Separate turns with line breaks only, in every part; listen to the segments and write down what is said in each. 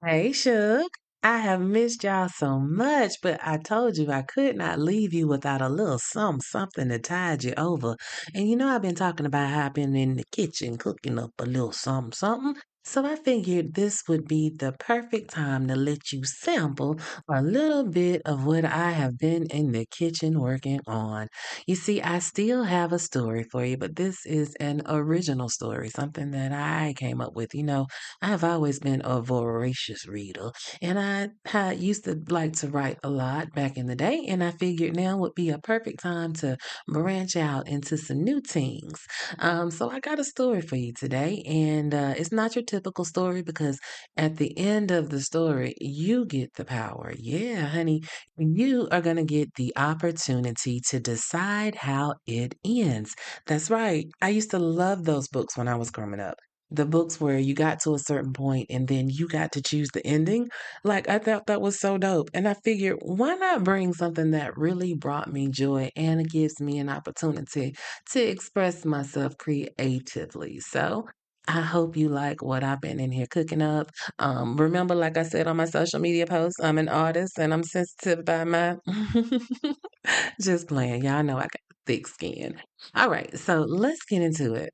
Hey, Shook. I have missed y'all so much, but I told you I could not leave you without a little something to tide you over. And I've been talking about how I've been in the kitchen cooking up a little something. So I figured this would be the perfect time to let you sample a little bit of what I have been in the kitchen working on. You see, I still have a story for you, but this is an original story, something that I came up with. I have always been a voracious reader, and I used to like to write a lot back in the day, and I figured now would be a perfect time to branch out into some new things. So I got a story for you today, and it's not your typical story because at the end of the story, you get the power. Yeah, honey, you are going to get the opportunity to decide how it ends. That's right. I used to love those books when I was growing up, the books where you got to a certain point and then you got to choose the ending. Like, I thought that was so dope. And I figured, why not bring something that really brought me joy and it gives me an opportunity to express myself creatively? So, I hope you like what I've been in here cooking up. Remember, like I said on my social media posts, I'm an artist and I'm sensitive by my. Just playing. Y'all know I got thick skin. All right, so let's get into it.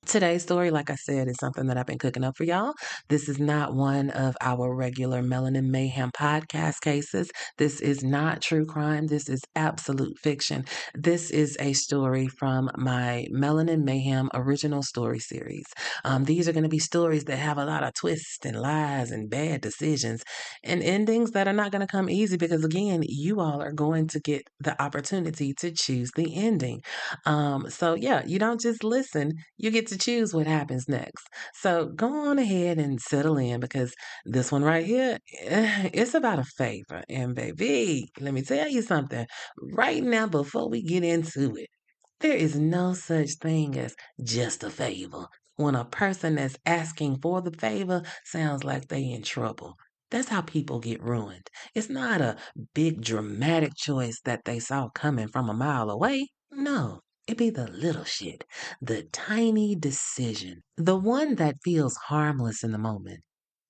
Today's story, like I said, is something that I've been cooking up for y'all. This is not one of our regular Melanin Mayhem podcast cases. This is not true crime. This is absolute fiction. This is a story from my Melanin Mayhem original story series. These are going to be stories that have a lot of twists and lies and bad decisions and endings that are not going to come easy because, again, you all are going to get the opportunity to choose the ending. So yeah, you don't just listen, you get to choose what happens next. So go on ahead and settle in because this one right here, it's about a favor. And baby, let me tell you something. Right now, before we get into it, there is no such thing as just a favor. When a person that's asking for the favor sounds like they in trouble. That's how people get ruined. It's not a big dramatic choice that they saw coming from a mile away. No, it be the little shit, the tiny decision, the one that feels harmless in the moment,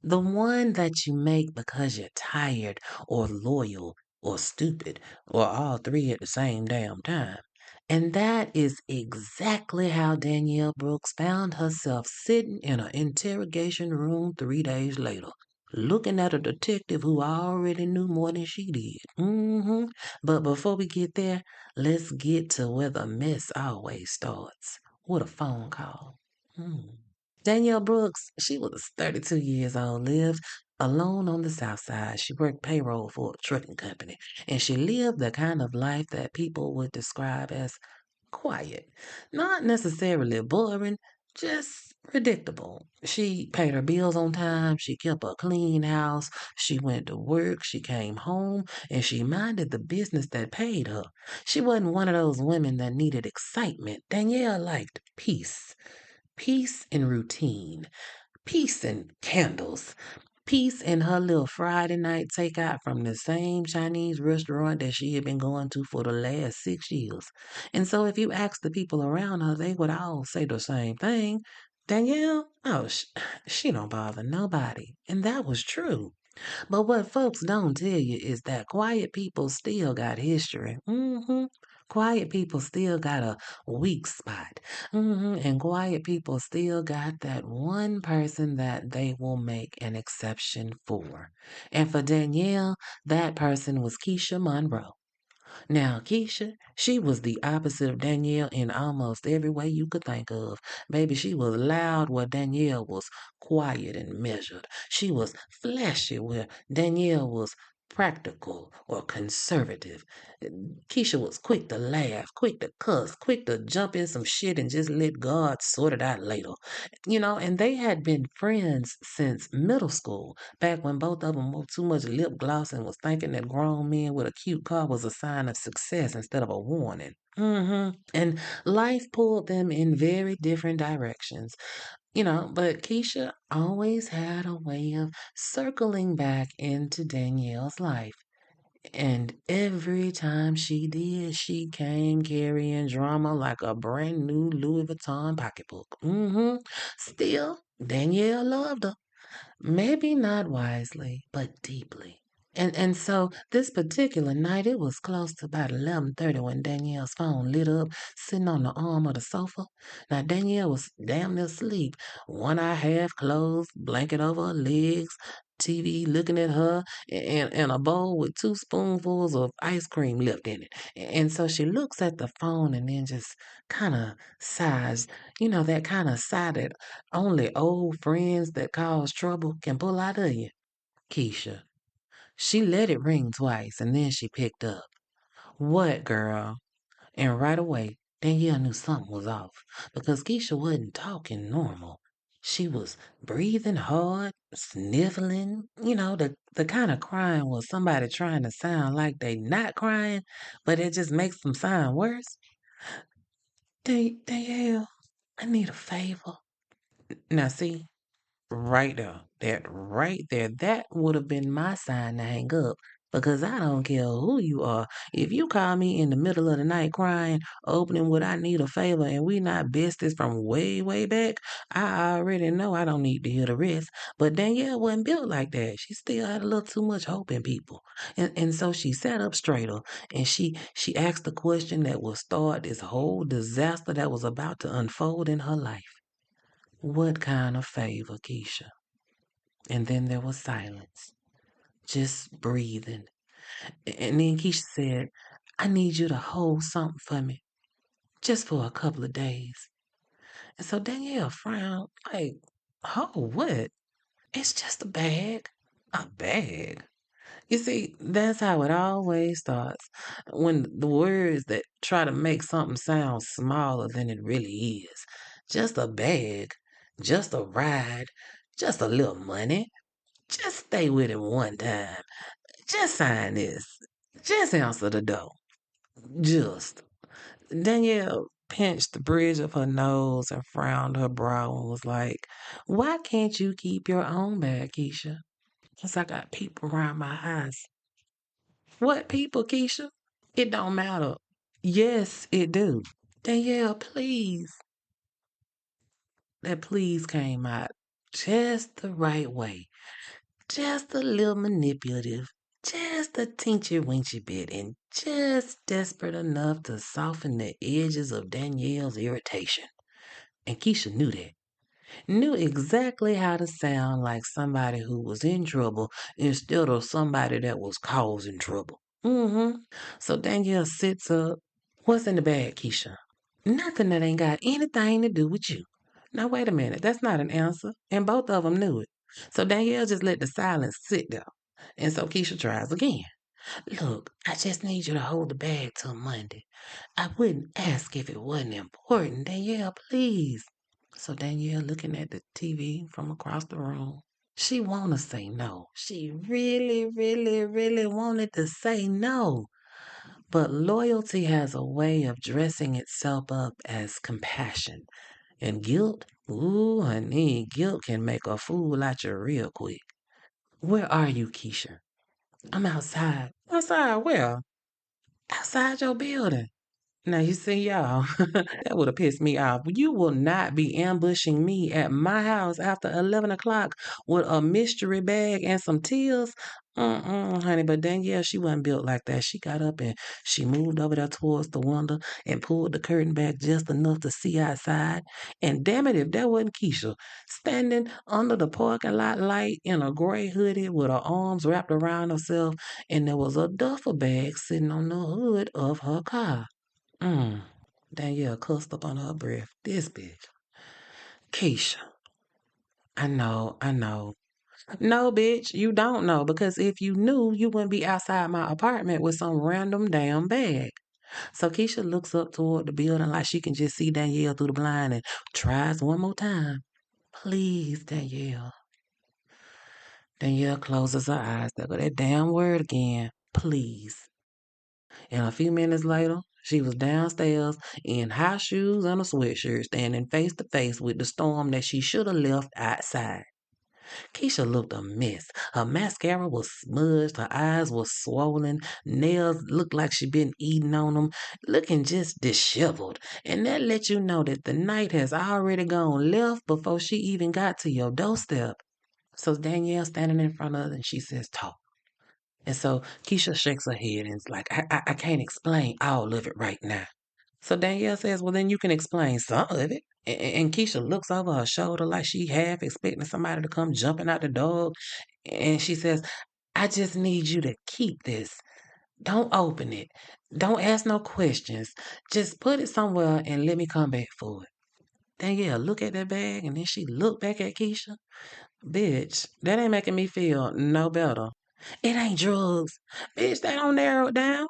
the one that you make because you're tired or loyal or stupid or all three at the same damn time. And that is exactly how Danielle Brooks found herself sitting in an interrogation room 3 days later, looking at a detective who already knew more than she did. But before we get there, let's get to where the mess always starts, with a phone call. Hmm. Danielle Brooks, she was 32 years old, lived alone on the South Side. She worked payroll for a trucking company, and she lived the kind of life that people would describe as quiet. Not necessarily boring, just predictable. She paid her bills on time, she kept a clean house, she went to work, she came home, and she minded the business that paid her. She wasn't one of those women that needed excitement. Danielle liked peace. Peace and routine, peace and candles, peace in her little Friday night takeout from the same Chinese restaurant that she had been going to for the last 6 years. And so if you ask the people around her, they would all say the same thing. Danielle, oh, she don't bother nobody. And that was true. But what folks don't tell you is that quiet people still got history. Quiet people still got a weak spot. And quiet people still got that one person that they will make an exception for. And for Danielle, that person was Keisha Monroe. Now, Keisha, she was the opposite of Danielle in almost every way you could think of. Baby, she was loud where Danielle was quiet and measured. She was flashy where Danielle was practical or conservative. Keisha was quick to laugh, quick to cuss, quick to jump in some shit and just let God sort it out later. And they had been friends since middle school, back when both of them wore too much lip gloss and was thinking that grown men with a cute car was a sign of success instead of a warning. And life pulled them in very different directions. But Keisha always had a way of circling back into Danielle's life. And every time she did, she came carrying drama like a brand new Louis Vuitton pocketbook. Still, Danielle loved her. Maybe not wisely, but deeply. And so this particular night, it was close to about 11:30 when Danielle's phone lit up, sitting on the arm of the sofa. Now Danielle was damn near asleep, one eye half closed, blanket over her legs, TV looking at her, and a bowl with two spoonfuls of ice cream left in it. And so she looks at the phone and then just kind of sighs. You know, that kind of sigh that only old friends that cause trouble can pull out of you. Keisha. She let it ring twice and then she picked up. What, girl? And right away, Danielle knew something was off because Keisha wasn't talking normal. She was breathing hard, sniffling, the kind of crying where somebody trying to sound like they not crying, but it just makes them sound worse. Danielle, I need a favor. Now, see, right there. That right there. That would have been my sign to hang up. Because I don't care who you are. If you call me in the middle of the night crying, opening what I need a favor, and we not besties from way, way back, I already know I don't need to hear the rest. But Danielle wasn't built like that. She still had a little too much hope in people. And so she sat up straighter and she asked the question that will start this whole disaster that was about to unfold in her life. What kind of favor, Keisha? And then there was silence, just breathing. And then Keisha said, I need you to hold something for me, just for a couple of days. And so Danielle frowned, like, hold what? It's just a bag. A bag? You see, that's how it always starts. When the words that try to make something sound smaller than it really is. Just a bag, just a ride, just a little money. Just stay with him one time. Just sign this. Just answer the door. Just. Danielle pinched the bridge of her nose and frowned her brow and was like, why can't you keep your own bag, Keisha? Because I got people around my house. What people, Keisha? It don't matter. Yes, it do. Danielle, please. That please came out just the right way. Just a little manipulative, just a teensy weensy bit, and just desperate enough to soften the edges of Danielle's irritation. And Keisha knew that. Knew exactly how to sound like somebody who was in trouble instead of somebody that was causing trouble. So Danielle sits up. What's in the bag, Keisha? Nothing that ain't got anything to do with you. Now, wait a minute. That's not an answer. And both of them knew it. So Danielle just let the silence sit there. And so Keisha tries again. Look, I just need you to hold the bag till Monday. I wouldn't ask if it wasn't important. Danielle, please. So Danielle looking at the TV from across the room. She wanna say no. She really, really, really wanted to say no. But loyalty has a way of dressing itself up as compassion. And guilt, ooh, honey, guilt can make a fool out you real quick. Where are you, Keisha? I'm outside. Outside where? Outside your building. Now you see, y'all, that would have pissed me off. You will not be ambushing me at my house after 11 o'clock with a mystery bag and some tears. Honey, but Danielle, she wasn't built like that. She got up and she moved over there towards the window and pulled the curtain back just enough to see outside. And damn it, if that wasn't Keisha, standing under the parking lot light in a gray hoodie with her arms wrapped around herself, and there was a duffel bag sitting on the hood of her car. Mm. Danielle cussed up on her breath. This bitch. Keisha. I know, I know. No, bitch, you don't know because if you knew, you wouldn't be outside my apartment with some random damn bag. So Keisha looks up toward the building like she can just see Danielle through the blind and tries one more time. Please, Danielle. Danielle closes her eyes. There go that damn word again. Please. And a few minutes later, she was downstairs in high shoes and a sweatshirt, standing face to face with the storm that she should have left outside. Keisha looked a mess. Her mascara was smudged, her eyes were swollen, nails looked like she'd been eating on them, looking just disheveled. And that let you know that the night has already gone left before she even got to your doorstep. So Danielle standing in front of her and she says, talk. And so Keisha shakes her head and is like, I can't explain all of it right now. So Danielle says, well, then you can explain some of it. And Keisha looks over her shoulder like she half expecting somebody to come jumping out the door. And she says, I just need you to keep this. Don't open it. Don't ask no questions. Just put it somewhere and let me come back for it. Danielle look at that bag and then she looked back at Keisha. Bitch, that ain't making me feel no better. It ain't drugs. Bitch, they don't narrow it down.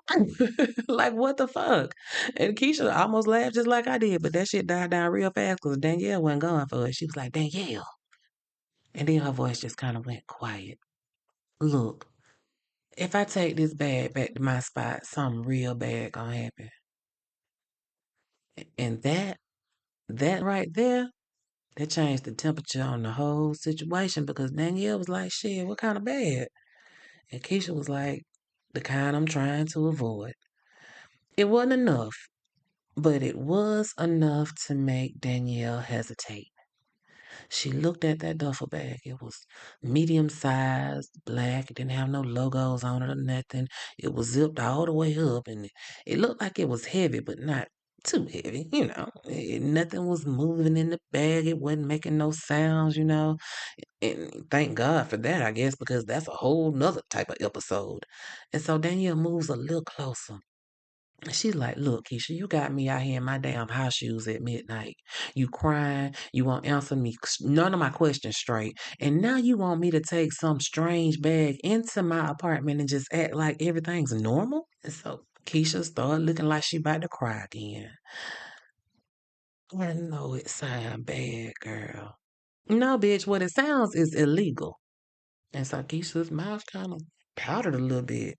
Like, what the fuck? And Keisha almost laughed just like I did, but that shit died down real fast because Danielle wasn't going for it. She was like, Danielle. And then her voice just kind of went quiet. Look, if I take this bag back to my spot, something real bad gonna happen. And that right there, that changed the temperature on the whole situation because Danielle was like, shit, what kind of bad? And Keisha was like, the kind I'm trying to avoid. It wasn't enough, but it was enough to make Danielle hesitate. She looked at that duffel bag. It was medium sized, black. It didn't have no logos on it or nothing. It was zipped all the way up, and it looked like it was heavy, but not too heavy. Nothing was moving in the bag. It wasn't making no sounds. And thank God for that, I guess, because that's a whole nother type of episode. And so Danielle moves a little closer. She's like, look, Keisha, you got me out here in my damn house shoes at midnight. You crying, you won't answer me none of my questions straight. And now you want me to take some strange bag into my apartment and just act like everything's normal? And so Keisha started looking like she about to cry again. I know it sound bad, girl. No, bitch, what it sounds is illegal. And so Keisha's mouth kind of powdered a little bit.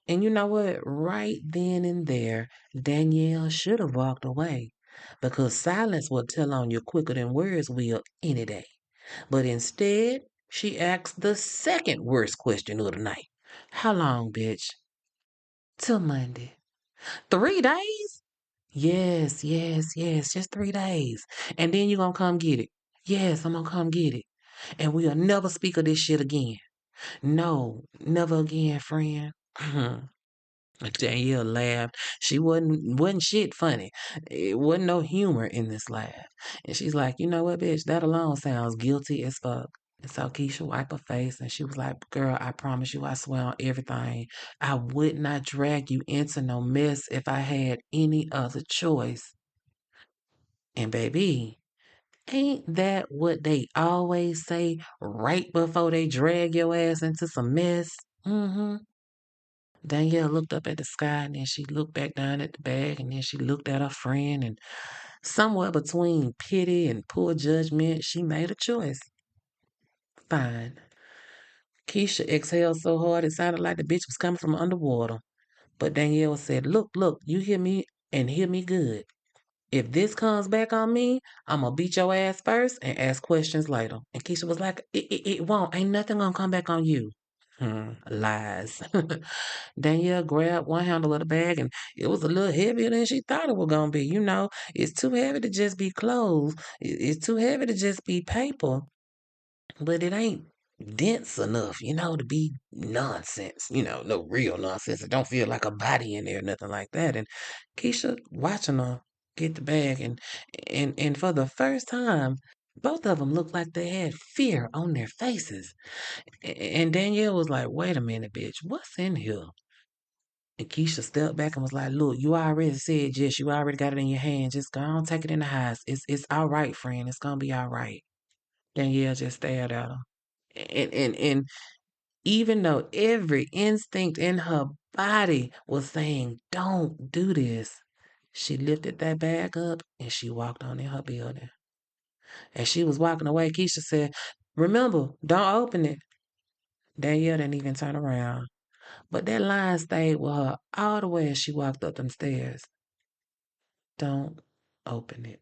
And you know what? Right then and there, Danielle should have walked away because silence will tell on you quicker than words will any day. But instead, she asked the second worst question of the night. How long, bitch? Till Monday. 3 days? Yes, yes, yes, just 3 days. And then you gonna come get it. Yes, I'm gonna come get it. And we'll never speak of this shit again. No, never again, friend. Danielle laughed. She wasn't shit funny. It wasn't no humor in this laugh. And she's like, you know what, bitch? That alone sounds guilty as fuck. And so Keisha wiped her face and she was like, girl, I promise you, I swear on everything, I would not drag you into no mess if I had any other choice. And baby, ain't that what they always say right before they drag your ass into some mess? Mm-hmm. Danielle looked up at the sky and then she looked back down at the bag and then she looked at her friend and somewhere between pity and poor judgment, she made a choice. Fine. Keisha exhaled so hard it sounded like the bitch was coming from underwater. But Danielle said, look, you hear me and hear me good. If this comes back on me, I'm gonna beat your ass first and ask questions later. And Keisha was like, it won't. Ain't nothing gonna come back on you. Lies. Danielle grabbed one handle of the bag and it was a little heavier than she thought it was gonna be. It's too heavy to just be clothes. It's too heavy to just be paper, but it ain't dense enough, to be nonsense. No real nonsense. It don't feel like a body in there, nothing like that. And Keisha watching her get the bag and for the first time, both of them looked like they had fear on their faces. And Danielle was like, wait a minute, bitch, what's in here? And Keisha stepped back and was like, look, you already said yes, you already got it in your hand. Just go on, take it in the house. It's all right, friend. It's gonna be all right. Danielle just stared at her. And even though every instinct in her body was saying, don't do this, she lifted that bag up and she walked on in her building. As she was walking away, Keisha said, remember, don't open it. Danielle didn't even turn around. But that line stayed with her all the way as she walked up them stairs. Don't open it.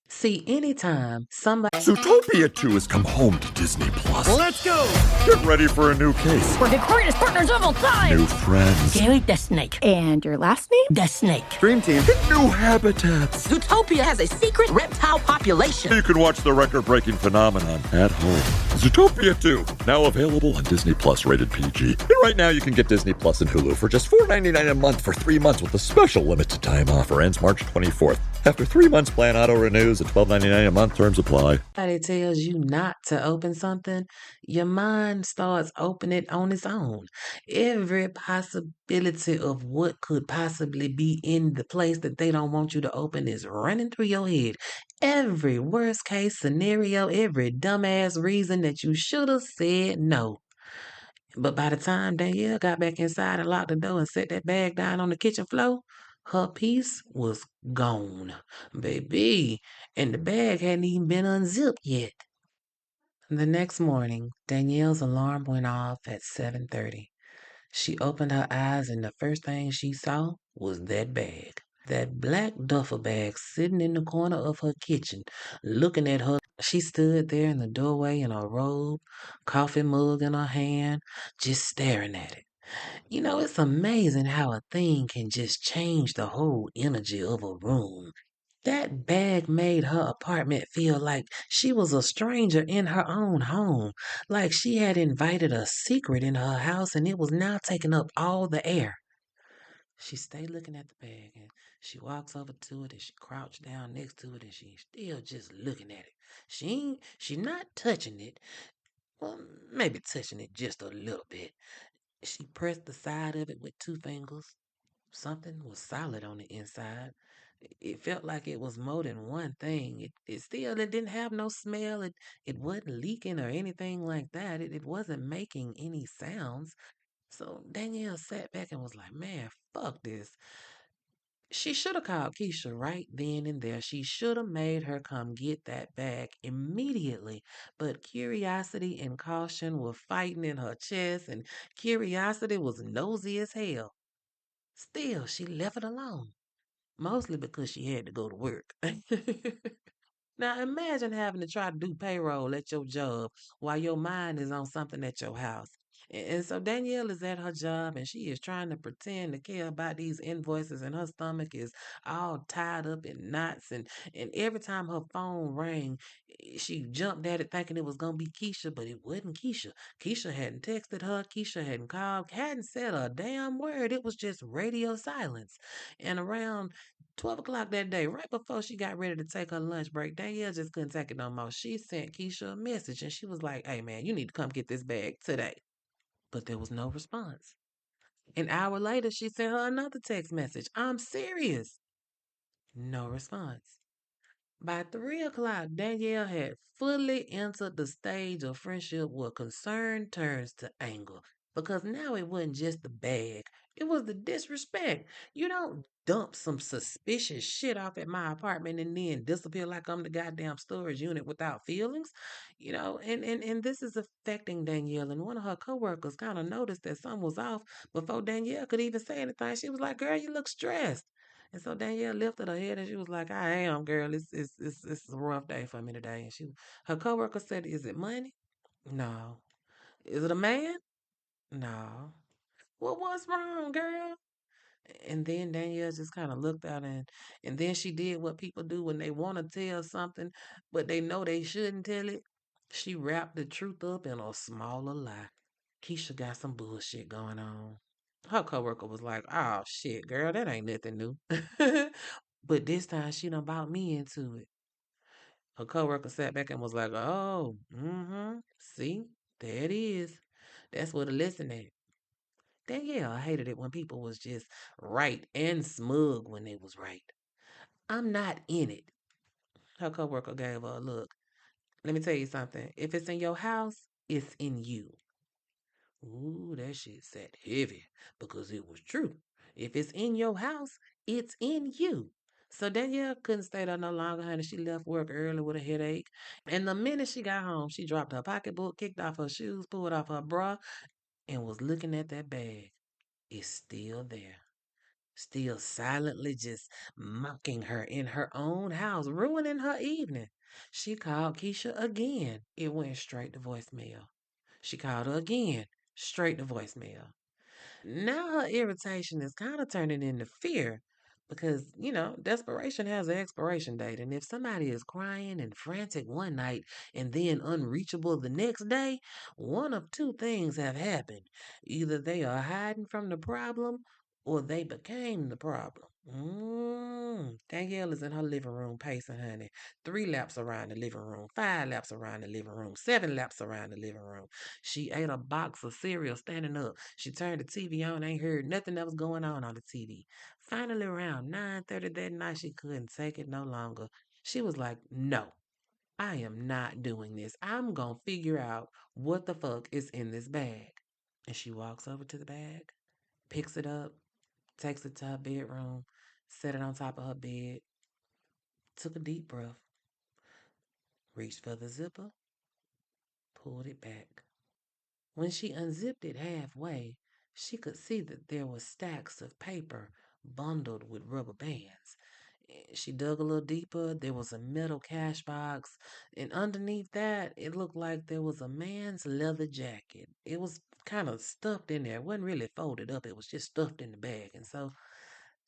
See, anytime somebody
Zootopia 2 has come home to Disney Plus.
Let's go!
Get ready for a new case.
We're the greatest partners of all time!
New friends.
Gary the Snake.
And your last name?
The Snake.
Dream Team. New habitats.
Zootopia has a secret reptile population.
You can watch the record-breaking phenomenon at home. Zootopia 2, now available on Disney Plus, rated PG. And right now you can get Disney Plus and Hulu for just $4.99 a month for 3 months with a special limited time offer. Ends March 24th. After 3 months, plan auto renews at $12.99 a month. Terms apply.
tells you not to open something, your mind starts opening it on its own. Every possibility of what could possibly be in the place that they don't want you to open is running through your head. Every worst case scenario, every dumbass reason that you should have said no. But by the time Danielle got back inside and locked the door and set that bag down on the kitchen floor, her piece was gone, baby. And the bag hadn't even been unzipped yet. The next morning, Danielle's alarm went off at 7:30. She opened her eyes and the first thing she saw was that bag. That black duffel bag sitting in the corner of her kitchen, looking at her. She stood there in the doorway in her robe, coffee mug in her hand, just staring at it. You know, it's amazing how a thing can just change the whole energy of a room. That bag made her apartment feel like she was a stranger in her own home, like she had invited a secret in her house and it was now taking up all the air. She stayed looking at the bag and she walks over to it and she crouched down next to it and she's still just looking at it. She not touching it. Well, maybe touching it just a little bit. She pressed the side of it with 2 fingers. Something was solid on the inside. It felt like it was more than one thing. It didn't have no smell. It wasn't leaking or anything like that. It wasn't making any sounds. So Danielle sat back and was like, man, fuck this. She should have called Keisha right then and there. She should have made her come get that bag immediately. But curiosity and caution were fighting in her chest, and curiosity was nosy as hell. Still, she left it alone, mostly because she had to go to work. Now imagine having to try to do payroll at your job while your mind is on something at your house. And so Danielle is at her job and she is trying to pretend to care about these invoices and her stomach is all tied up in knots and every time her phone rang, she jumped at it thinking it was gonna be Keisha, but it wasn't Keisha. Keisha hadn't texted her, Keisha hadn't called, hadn't said a damn word. It was just radio silence. And around 12 o'clock that day, right before she got ready to take her lunch break, Danielle just couldn't take it no more. She sent Keisha a message and she was like, hey man, you need to come get this bag today. But there was no response. An hour later, she sent her another text message. I'm serious. No response. By 3 o'clock, Danielle had fully entered the stage of friendship where concern turns to anger. Because now it wasn't just the bag, it was the disrespect. You don't dump some suspicious shit off at my apartment and then disappear like I'm the goddamn storage unit without feelings. And this is affecting Danielle. And one of her coworkers kind of noticed that something was off before Danielle could even say anything. She was like, girl, you look stressed. And so Danielle lifted her head and she was like, I am, girl. It's a rough day for me today. And her coworker said, is it money? No. Is it a man? No. Well, what's wrong, girl? And then Danielle just kind of looked out and then she did what people do when they want to tell something, but they know they shouldn't tell it. She wrapped the truth up in a smaller lie. Keisha got some bullshit going on. Her coworker was like, oh shit, girl, that ain't nothing new. But this time she done bought me into it. Her coworker sat back and was like, oh, mm-hmm. See, there it is. That's what a lesson at. Danielle, I hated it when people was just right and smug when they was right. I'm not in it. Her coworker gave her a look. Let me tell you something. If it's in your house, it's in you. Ooh, that shit sat heavy because it was true. If it's in your house, it's in you. So Danielle couldn't stay there no longer, honey. She left work early with a headache. And the minute she got home, she dropped her pocketbook, kicked off her shoes, pulled off her bra, and was looking at that bag. It's still there. still silently just mocking her in her own house, ruining her evening. She called Keisha again. It went straight to voicemail. She called her again, straight to voicemail. Now her irritation is kind of turning into fear because, desperation has an expiration date. And if somebody is crying and frantic one night and then unreachable the next day, one of two things have happened. Either they are hiding from the problem or they became the problem. Danielle is in her living room pacing, honey. 3 laps around the living room, 5 laps around the living room, 7 laps around the living room. She ate a box of cereal standing up. She turned the TV on, ain't heard nothing that was going on the TV. Finally, around 9:30 that night, she couldn't take it no longer. She was like, no, I am not doing this. I'm going to figure out what the fuck is in this bag. And she walks over to the bag, picks it up, takes it to her bedroom, set it on top of her bed, took a deep breath, reached for the zipper, pulled it back. When she unzipped it halfway, she could see that there were stacks of paper bundled with rubber bands. She dug a little deeper. There was a metal cash box, and underneath that, it looked like there was a man's leather jacket. It was kind of stuffed in there. It wasn't really folded up. It was just stuffed in the bag. And so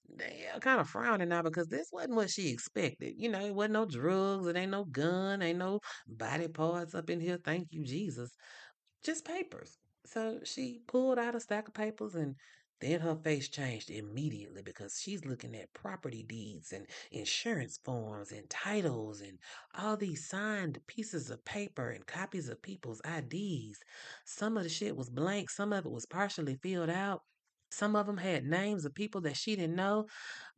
they kind of frowning now because this wasn't what she expected. It wasn't no drugs. It ain't no gun. Ain't no body parts up in here. Thank you, Jesus, just papers. So she pulled out a stack of papers and then her face changed immediately because she's looking at property deeds and insurance forms and titles and all these signed pieces of paper and copies of people's IDs. Some of the shit was blank, some of it was partially filled out. Some of them had names of people that she didn't know,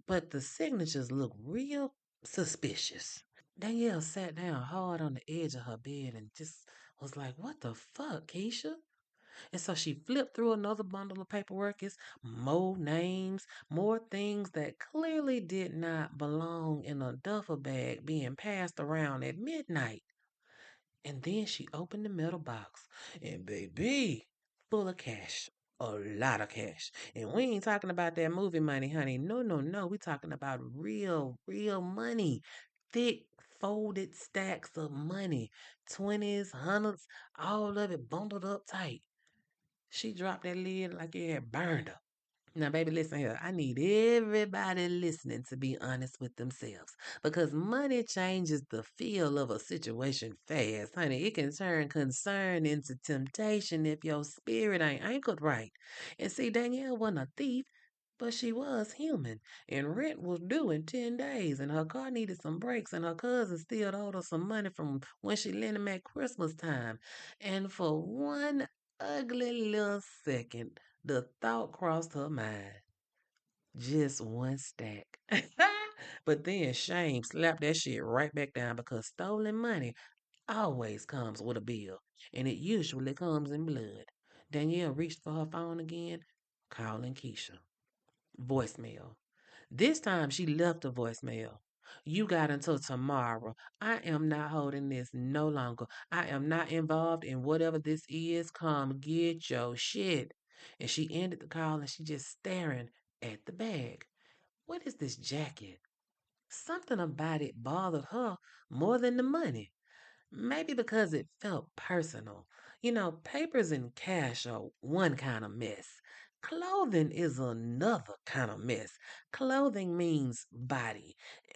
but the signatures looked real suspicious. Danielle sat down hard on the edge of her bed and just was like, what the fuck, Keisha? And so she flipped through another bundle of paperwork. It's more names, more things that clearly did not belong in a duffel bag being passed around at midnight. And then she opened the metal box, and baby, full of cash. A lot of cash. And we ain't talking about that movie money, honey. No, no, no. We talking about real, real money. Thick, folded stacks of money. 20s, hundreds, all of it bundled up tight. She dropped that lid like it had burned her. Now, baby, listen here. I need everybody listening to be honest with themselves because money changes the feel of a situation fast, honey. It can turn concern into temptation if your spirit ain't anchored right. And see, Danielle wasn't a thief, but she was human. And rent was due in 10 days, and her car needed some brakes, and her cousin still owed her some money from when she lent him at Christmas time. And for one ugly little second, the thought crossed her mind. Just one stack. But then shame slapped that shit right back down because stolen money always comes with a bill, and it usually comes in blood. Danielle reached for her phone again, calling Keisha. Voicemail. This time she left a voicemail. You got until tomorrow. I am not holding this no longer. I am not involved in whatever this is. Come get your shit. And she ended the call and she just staring at the bag. What is this jacket? Something about it bothered her more than the money. Maybe because it felt personal. Papers and cash are one kind of mess. Clothing is another kind of mess. Clothing means body.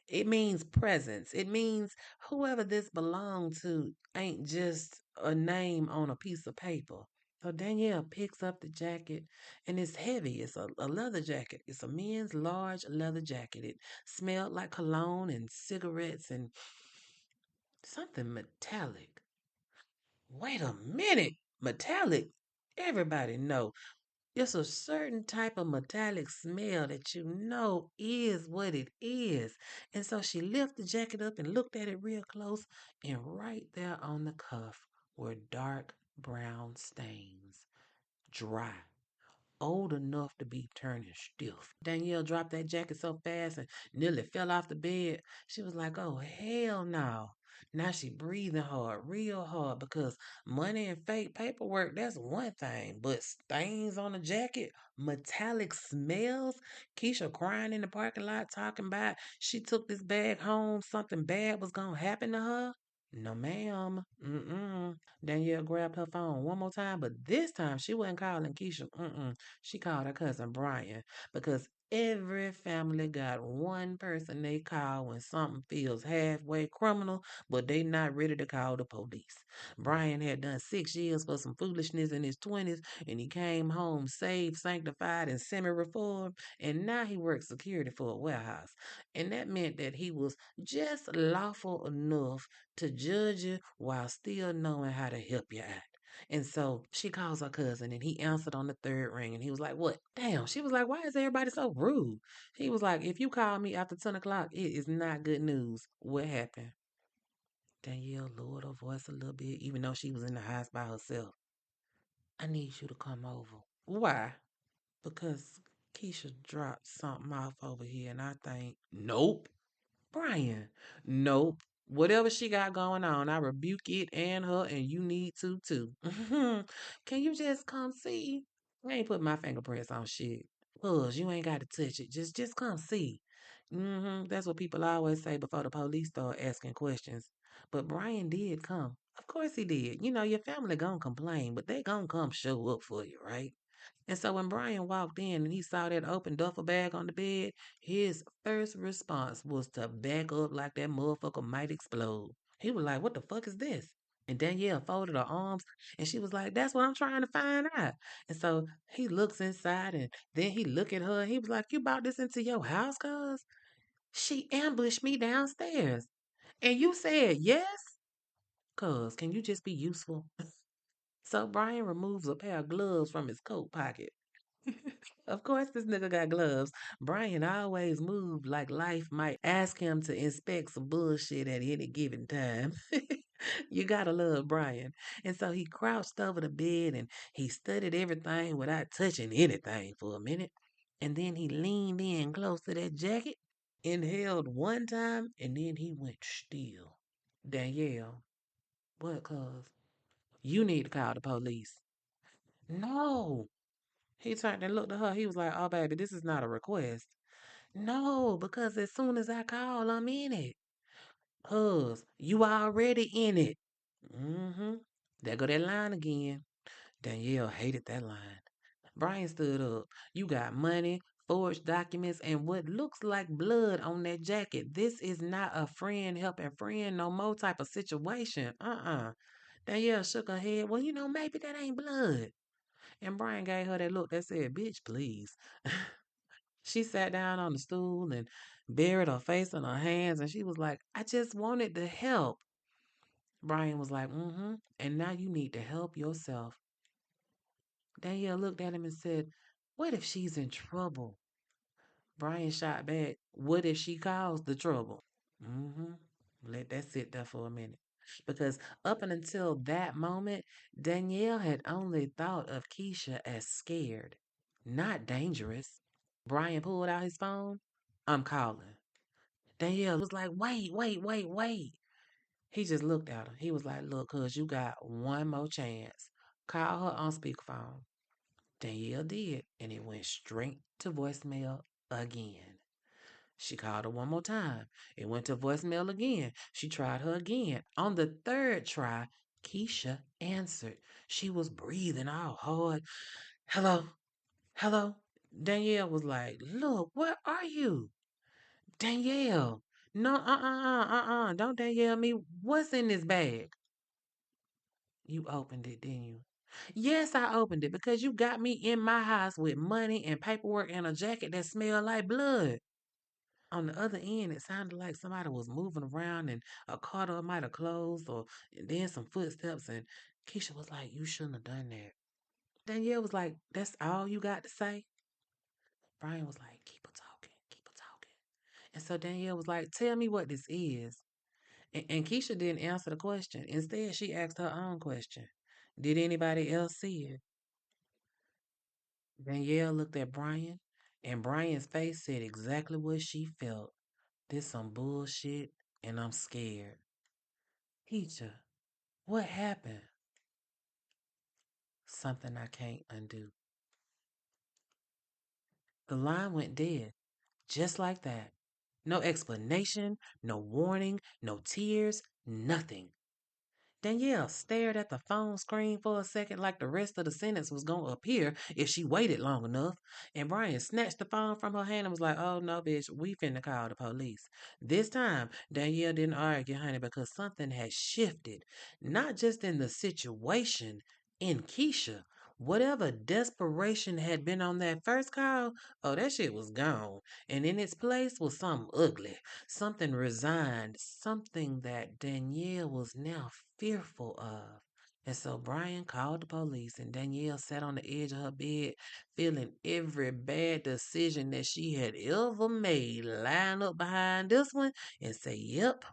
It means presence. It means whoever this belonged to ain't just a name on a piece of paper. So Danielle picks up the jacket and it's heavy. It's a leather jacket. It's a men's large leather jacket. It smelled like cologne and cigarettes and something metallic. Wait a minute. Metallic? Everybody know. It's a certain type of metallic smell that you know is what it is. And so she lifted the jacket up and looked at it real close, and right there on the cuff were dark brown stains. Dry. Old enough to be turning stiff. Danielle dropped that jacket so fast and nearly fell off the bed. She was like, oh, hell no. Now she breathing hard, real hard, because money and fake paperwork, that's one thing. But stains on the jacket, metallic smells, Keisha crying in the parking lot talking about she took this bag home, something bad was gonna happen to her. No, ma'am. Mm-mm. Danielle grabbed her phone one more time, but this time she wasn't calling Keisha. Mm-mm. She called her cousin Brian because every family got one person they call when something feels halfway criminal, but they not ready to call the police. Brian had done 6 years for some foolishness in his 20s, and he came home saved, sanctified, and semi-reformed, and now he works security for a warehouse. And that meant that he was just lawful enough to judge you while still knowing how to help you out. And so she calls her cousin, and he answered on the third ring, and he was like, "What? Damn." She was like, "Why is everybody so rude?" He was like, "If you call me after 10 o'clock, it is not good news." What happened? Danielle lowered her voice a little bit, even though she was in the house by herself. "I need you to come over." "Why?" "Because Keisha dropped something off over here, and I think." "Nope." "Brian." "Nope. Whatever she got going on, I rebuke it and her, and you need to too." "Can you just come see?" "I ain't put my fingerprints on shit." "Cuz you ain't got to touch it. Just come see." That's what people always say before the police start asking questions. But Brian did come. Of course he did. You know, your family gonna complain, but they gonna come show up for you, right? And so when Brian walked in and he saw that open duffel bag on the bed, his first response was to back up like that motherfucker might explode. He was like, "What the fuck is this?" And Danielle folded her arms and she was like, "That's what I'm trying to find out." And so he looks inside and then he look at her and he was like, "You brought this into your house, cuz?" "She ambushed me downstairs." "And you said yes?" "Cuz, can you just be useful?" So Brian removes a pair of gloves from his coat pocket. Of course, this nigga got gloves. Brian always moved like life might ask him to inspect some bullshit at any given time. You gotta love Brian. And so he crouched over the bed and he studied everything without touching anything for a minute. And then he leaned in close to that jacket, inhaled one time, and then he went still. "Danielle." "What, cuz?" "You need to call the police." "No." He turned and looked at her. He was like, "Oh, baby, this is not a request." "No, because as soon as I call, I'm in it." "Cuz, you already in it." Mm-hmm. There go that line again. Danielle hated that line. Brian stood up. "You got money, forged documents, and what looks like blood on that jacket. This is not a friend helping friend no more type of situation. Uh-uh." Danielle shook her head. "Well, maybe that ain't blood." And Brian gave her that look that said, "Bitch, please." She sat down on the stool and buried her face in her hands, and she was like, "I just wanted to help." Brian was like, "Mm-hmm. And now you need to help yourself." Danielle looked at him and said, "What if she's in trouble?" Brian shot back, "What if she caused the trouble?" Mm-hmm. Let that sit there for a minute. Because up until that moment, Danielle had only thought of Keisha as scared, not dangerous. Brian pulled out his phone. "I'm calling." Danielle was like, "Wait, wait, wait, wait." He just looked at her. He was like, "Look, cuz you got one more chance. Call her on speakerphone." Danielle did, and it went straight to voicemail again. She called her one more time. It went to voicemail again. She tried her again. On the third try, Keisha answered. She was breathing all hard. "Hello? Hello?" Danielle was like, "Look, where are you?" "Danielle." "No, don't Danielle me. What's in this bag?" "You opened it, didn't you?" "Yes, I opened it because you got me in my house with money and paperwork and a jacket that smelled like blood." On the other end, it sounded like somebody was moving around and a car door might have closed or and then some footsteps. And Keisha was like, "You shouldn't have done that." Danielle was like, "That's all you got to say?" Brian was like, "Keep her talking, keep her talking." And so Danielle was like, "Tell me what this is." And Keisha didn't answer the question. Instead, she asked her own question. "Did anybody else see it?" Danielle looked at Brian, and Brian's face said exactly what she felt. "This some bullshit, and I'm scared." Teacher, what happened? Something I can't undo. The line went dead, just like that. No explanation, no warning, no tears, nothing. Danielle stared at the phone screen for a second like the rest of the sentence was going to appear if she waited long enough. And Brian snatched the phone from her hand and was like, oh no, bitch, we finna call the police. This time, Danielle didn't argue, honey, because something had shifted. Not just in the situation, in Keisha. Whatever desperation had been on that first call, oh, that shit was gone. And in its place was something ugly, something resigned, something that Danielle was now fearful of. And so Brian called the police, and Danielle sat on the edge of her bed, feeling every bad decision that she had ever made line up behind this one and say, yep,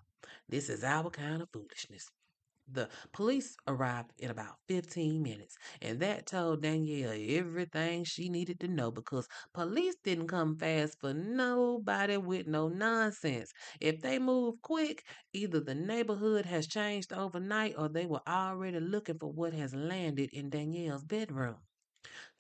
this is our kind of foolishness. The police arrived in about 15 minutes, and that told Danielle everything she needed to know because police didn't come fast for nobody with no nonsense. If they move quick, either the neighborhood has changed overnight or they were already looking for what has landed in Danielle's bedroom.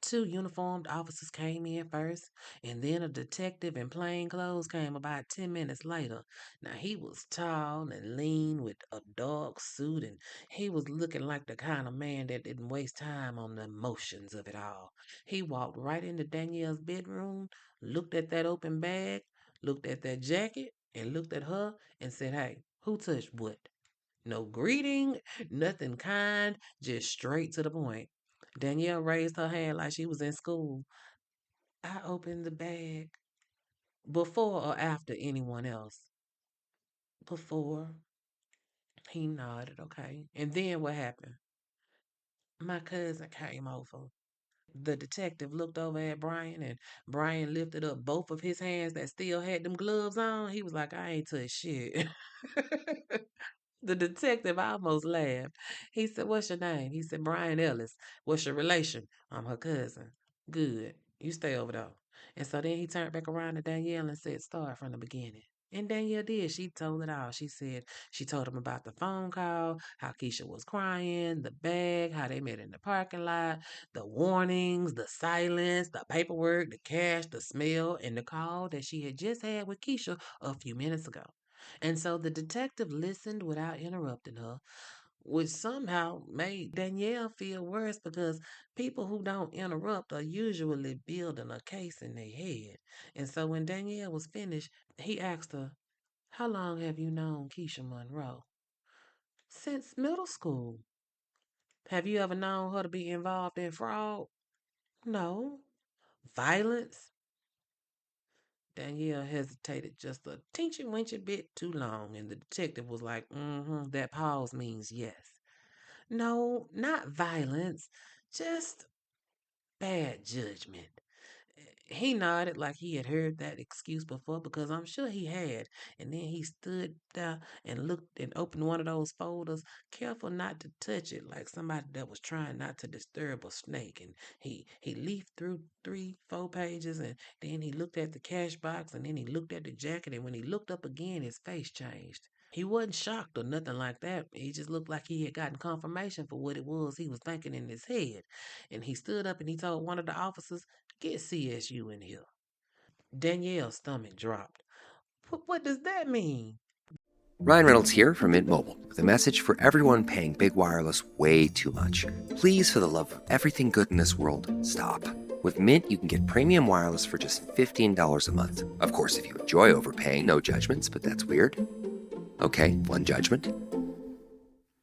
Two uniformed officers came in first, and then a detective in plain clothes came about 10 minutes later. Now, he was tall and lean with a dark suit, and he was looking like the kind of man that didn't waste time on the emotions of it all. He walked right into Danielle's bedroom, looked at that open bag, looked at that jacket, and looked at her and said, hey, who touched what? No greeting, nothing kind, just straight to the point. Danielle raised her hand like she was in school. I opened the bag before or after anyone else. Before. He nodded, okay. And then what happened? My cousin came over. The detective looked over at Brian, and Brian lifted up both of his hands that still had them gloves on. He was like, I ain't touched shit. The detective almost laughed. He said, what's your name? He said, Brian Ellis. What's your relation? I'm her cousin. Good. You stay over there. And so then he turned back around to Danielle and said, start from the beginning. And Danielle did. She told it all. She said she told him about the phone call, how Keisha was crying, the bag, how they met in the parking lot, the warnings, the silence, the paperwork, the cash, the smell, and the call that she had just had with Keisha a few minutes ago. And so the detective listened without interrupting her, which somehow made Danielle feel worse because people who don't interrupt are usually building a case in their head. And so when Danielle was finished, he asked her, how long have you known Keisha Monroe? Since middle school. Have you ever known her to be involved in fraud? No. Violence? Danielle hesitated just a teensy weensy bit too long, and the detective was like, that pause means yes. No, not violence, just bad judgment. He nodded like he had heard that excuse before because I'm sure he had. And then he stood there and looked and opened one of those folders, careful not to touch it like somebody that was trying not to disturb a snake. And he leafed through 3, 4 pages and then he looked at the cash box and then he looked at the jacket. And when he looked up again, his face changed. He wasn't shocked or nothing like that. He just looked like he had gotten confirmation for what it was he was thinking in his head. And he stood up and he told one of the officers, get CSU in here. Danielle's stomach dropped. What does that mean?
Ryan Reynolds here from Mint Mobile with a message for everyone paying big wireless way too much. Please, for the love of everything good in this world, stop. With Mint, you can get premium wireless for just $15 a month. Of course, if you enjoy overpaying, no judgments, but that's weird. Okay, one judgment.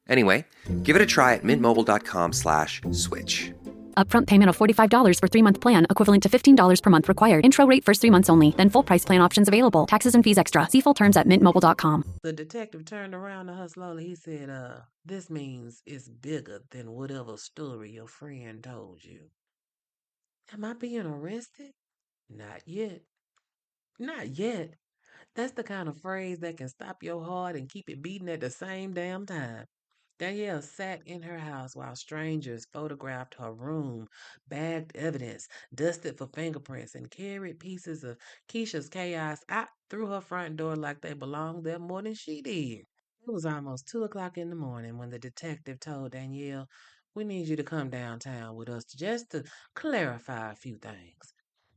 Anyway, give it a try at mintmobile.com/switch.
Upfront payment of $45 for 3-month plan, equivalent to $15 per month required. Intro rate first 3 months only. Then full price plan options available. Taxes and fees extra. See full terms at mintmobile.com.
The detective turned around to her slowly. He said, this means it's bigger than whatever story your friend told you. Am I being arrested? Not yet. Not yet. That's the kind of phrase that can stop your heart and keep it beating at the same damn time. Danielle sat in her house while strangers photographed her room, bagged evidence, dusted for fingerprints, and carried pieces of Keisha's chaos out through her front door like they belonged there more than she did. It was almost 2 o'clock in the morning when the detective told Danielle, "We need you to come downtown with us just to clarify a few things."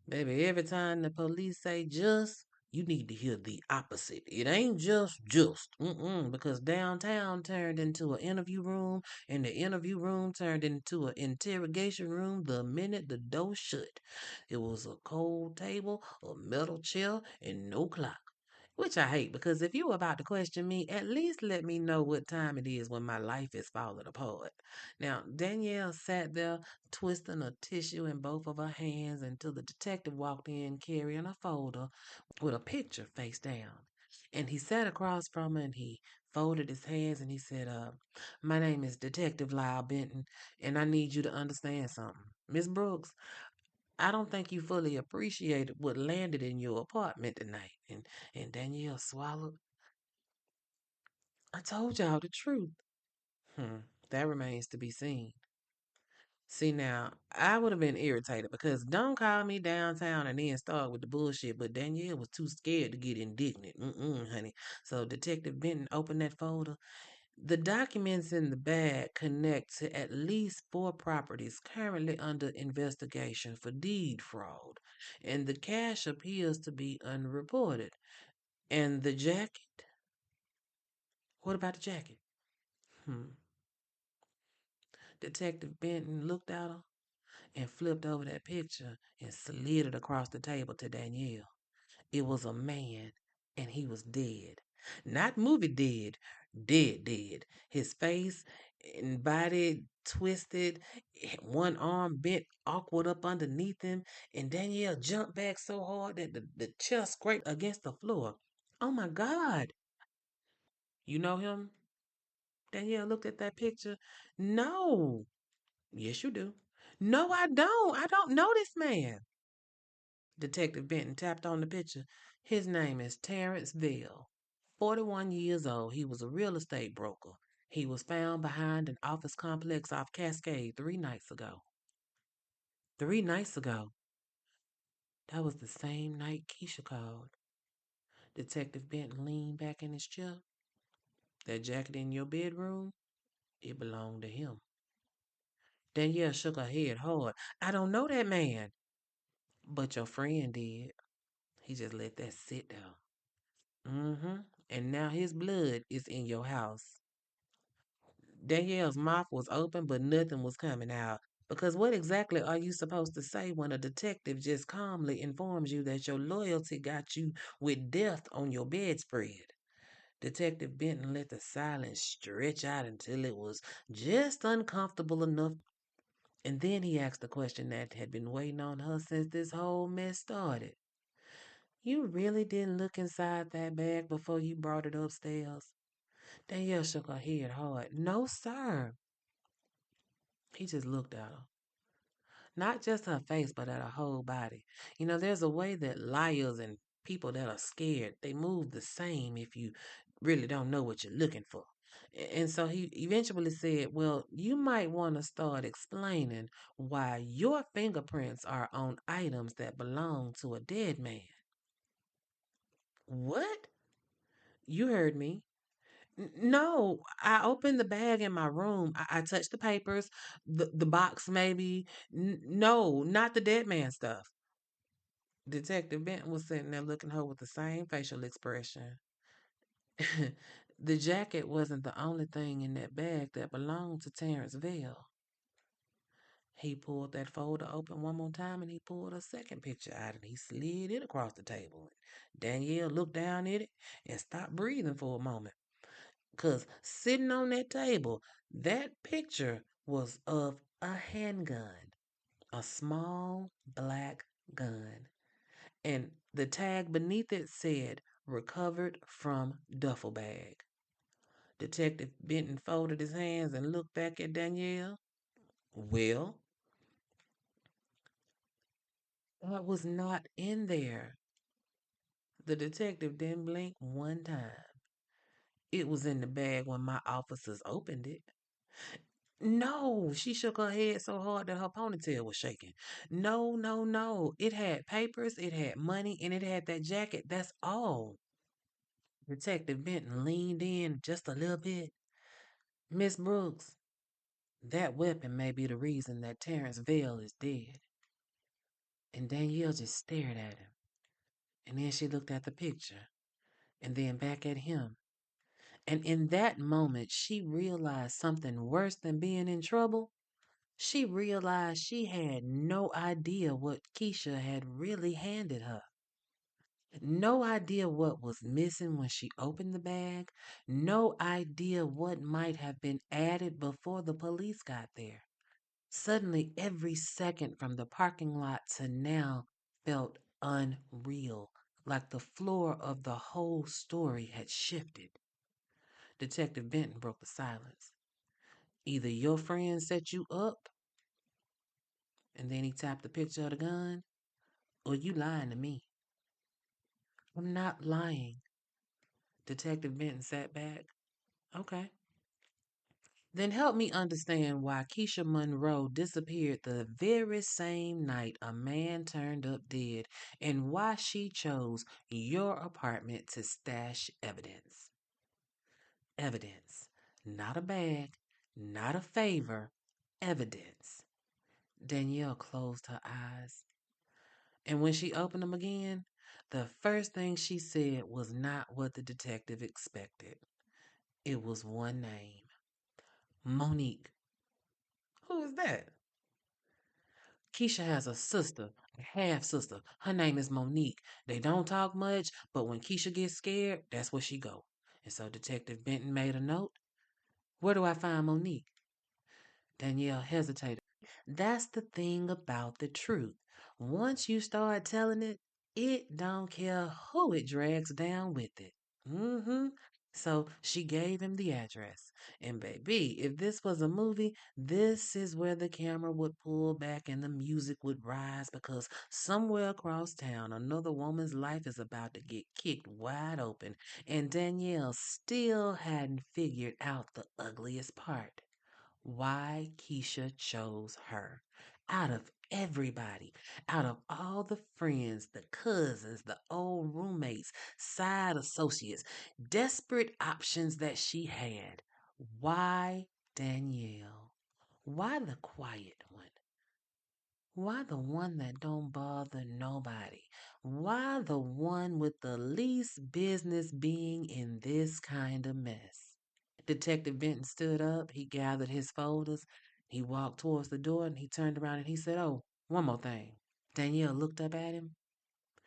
Baby, every time the police say just, you need to hear the opposite. It ain't just. Because downtown turned into an interview room, and the interview room turned into an interrogation room the minute the door shut. It was a cold table, a metal chair, and no clock. Which I hate because if you were about to question me, at least let me know what time it is when my life is falling apart. Now, Danielle sat there twisting a tissue in both of her hands until the detective walked in carrying a folder with a picture face down. And he sat across from her and he folded his hands and he said, "My name is Detective Lyle Benton, and I need you to understand something. Miss Brooks, I don't think you fully appreciated what landed in your apartment tonight." And Danielle swallowed. "I told y'all the truth." Hmm, that remains to be seen. See now, I would have been irritated because don't call me downtown and then start with the bullshit, but Danielle was too scared to get indignant. Honey. So Detective Benton opened that folder. The documents in the bag connect to at least four properties currently under investigation for deed fraud, and the cash appears to be unreported. And the jacket? What about the jacket? Hmm. Detective Benton looked at her and flipped over that picture and slid it across the table to Danielle. It was a man, and he was dead. Not movie dead, dead, dead. His face and body twisted, one arm bent awkward up underneath him, and Danielle jumped back so hard that the chair scraped against the floor. "Oh my God!" "You know him?" Danielle looked at that picture. "No." "Yes, you do." "No, I don't. I don't know this man." Detective Benton tapped on the picture. "His name is Terrence Vail. 41 years old. He was a real estate broker. He was found behind an office complex off Cascade 3 nights ago." 3 nights ago? That was the same night Keisha called. Detective Benton leaned back in his chair. "That jacket in your bedroom, it belonged to him." Danielle shook her head hard. "I don't know that man." "But your friend did. He just let that sit there." Mm-hmm. "And now his blood is in your house." Danielle's mouth was open, but nothing was coming out. Because what exactly are you supposed to say when a detective just calmly informs you that your loyalty got you with death on your bedspread? Detective Benton let the silence stretch out until it was just uncomfortable enough. And then he asked the question that had been waiting on her since this whole mess started. "You really didn't look inside that bag before you brought it upstairs?" Danielle shook her head hard. "No, sir." He just looked at her. Not just her face, but at her whole body. There's a way that liars and people that are scared, they move the same if you really don't know what you're looking for. And so he eventually said, "Well, you might want to start explaining why your fingerprints are on items that belong to a dead man." "What?" "You heard me. No, I opened the bag in my room. I touched the papers, the box maybe. No, not the dead man stuff." Detective Benton was sitting there looking at her with the same facial expression. The jacket wasn't the only thing in that bag that belonged to Terrence Vail. He pulled that folder open one more time and he pulled a second picture out and he slid it across the table. Danielle looked down at it and stopped breathing for a moment. Because sitting on that table, that picture was of a handgun, a small black gun. And the tag beneath it said, "Recovered from duffel bag." Detective Benton folded his hands and looked back at Danielle. "Well, that was not in there." The detective didn't blink one time. "It was in the bag when my officers opened it." "No," she shook her head so hard that her ponytail was shaking. "No, no, no. It had papers, it had money, and it had that jacket. That's all." Detective Benton leaned in just a little bit. Miss Brooks, that weapon may be the reason that Terrence Vale is dead. And Danielle just stared at him. And then she looked at the picture. And then back at him. And in that moment, she realized something worse than being in trouble. She realized she had no idea what Keisha had really handed her. No idea what was missing when she opened the bag. No idea what might have been added before the police got there. Suddenly, every second from the parking lot to now felt unreal, like the floor of the whole story had shifted. Detective Benton broke the silence. Either your friend set you up, and then he tapped the picture of the gun, or you lying to me. I'm not lying. Detective Benton sat back. Okay. Then help me understand why Keisha Monroe disappeared the very same night a man turned up dead, and why she chose your apartment to stash evidence. Evidence. Not a bag, not a favor, evidence. Danielle closed her eyes. And when she opened them again, the first thing she said was not what the detective expected. It was one name. Monique. Who is that? Keisha has a sister, a half sister. Her name is Monique. They don't talk much, but when Keisha gets scared, that's where she go. And so Detective Benton made a note. Where do I find Monique? Danielle hesitated. That's the thing about the truth. Once you start telling it, it don't care who it drags down with it. Mm-hmm. So she gave him the address. And baby, if this was a movie, this is where the camera would pull back and the music would rise because somewhere across town, another woman's life is about to get kicked wide open. And Danielle still hadn't figured out the ugliest part why Keisha chose her. Out of everybody, out of all the friends, the cousins, the old roommates, side associates, desperate options that she had, why Danielle? Why the quiet one? Why the one that don't bother nobody? Why the one with the least business being in this kind of mess? Detective Benton stood up. He gathered his folders. He walked towards the door and he turned around and he said, Oh, one more thing. Danielle looked up at him.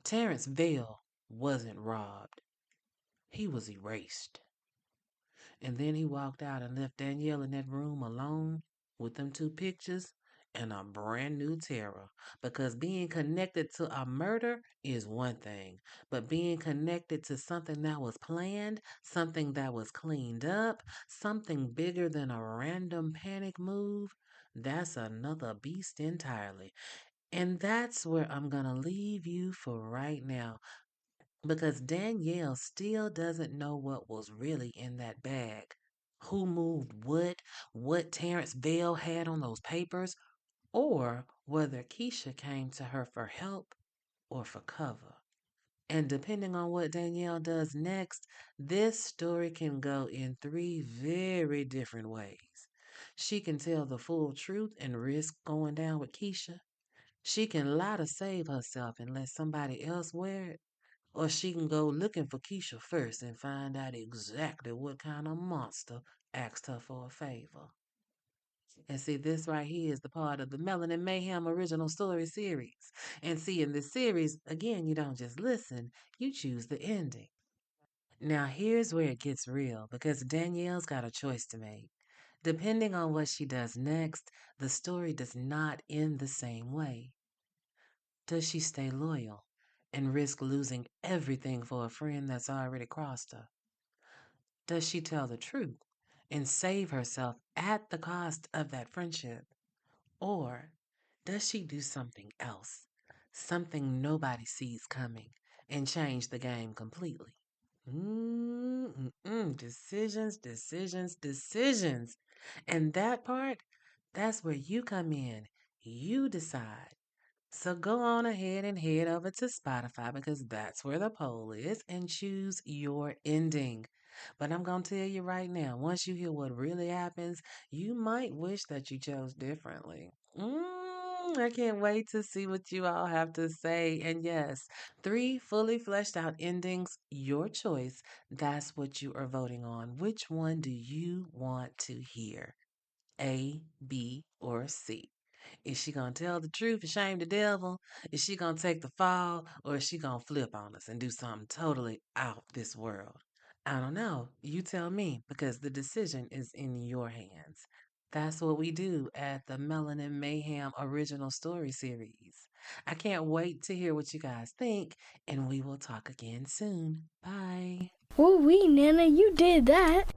Terrence Vale wasn't robbed, he was erased. And then he walked out and left Danielle in that room alone with them two pictures and a brand new terror. Because being connected to a murder is one thing, but being connected to something that was planned, something that was cleaned up, something bigger than a random panic move, that's another beast entirely. And that's where I'm going to leave you for right now because Danielle still doesn't know what was really in that bag. Who moved what Terrence Vale had on those papers, or whether Keisha came to her for help or for cover. And depending on what Danielle does next, this story can go in three very different ways. She can tell the full truth and risk going down with Keisha. She can lie to save herself and let somebody else wear it. Or she can go looking for Keisha first and find out exactly what kind of monster asked her for a favor. And see, this right here is the part of the Melanin Mayhem original story series. And see, in this series, again, you don't just listen, you choose the ending. Now, here's where it gets real because Danielle's got a choice to make. Depending on what she does next, the story does not end the same way. Does she stay loyal and risk losing everything for a friend that's already crossed her? Does she tell the truth and save herself at the cost of that friendship? Or does she do something else, something nobody sees coming, and change the game completely? Decisions, decisions, decisions. And that part, that's where you come in. You decide. So go on ahead and head over to Spotify because that's where the poll is and choose your ending. But I'm going to tell you right now, once you hear what really happens, you might wish that you chose differently. I can't wait to see what you all have to say. And yes, three fully fleshed out endings, your choice. That's what you are voting on. Which one do you want to hear? A, B, or C? Is she gonna tell the truth and shame the devil? Is she gonna take the fall? Or is she gonna flip on us and do something totally out this world? I don't know. You tell me because the decision is in your hands. That's what we do at the Melanin Mayhem original story series. I can't wait to hear what you guys think, and we will talk again soon. Bye.
Ooh wee, Nana, you did that.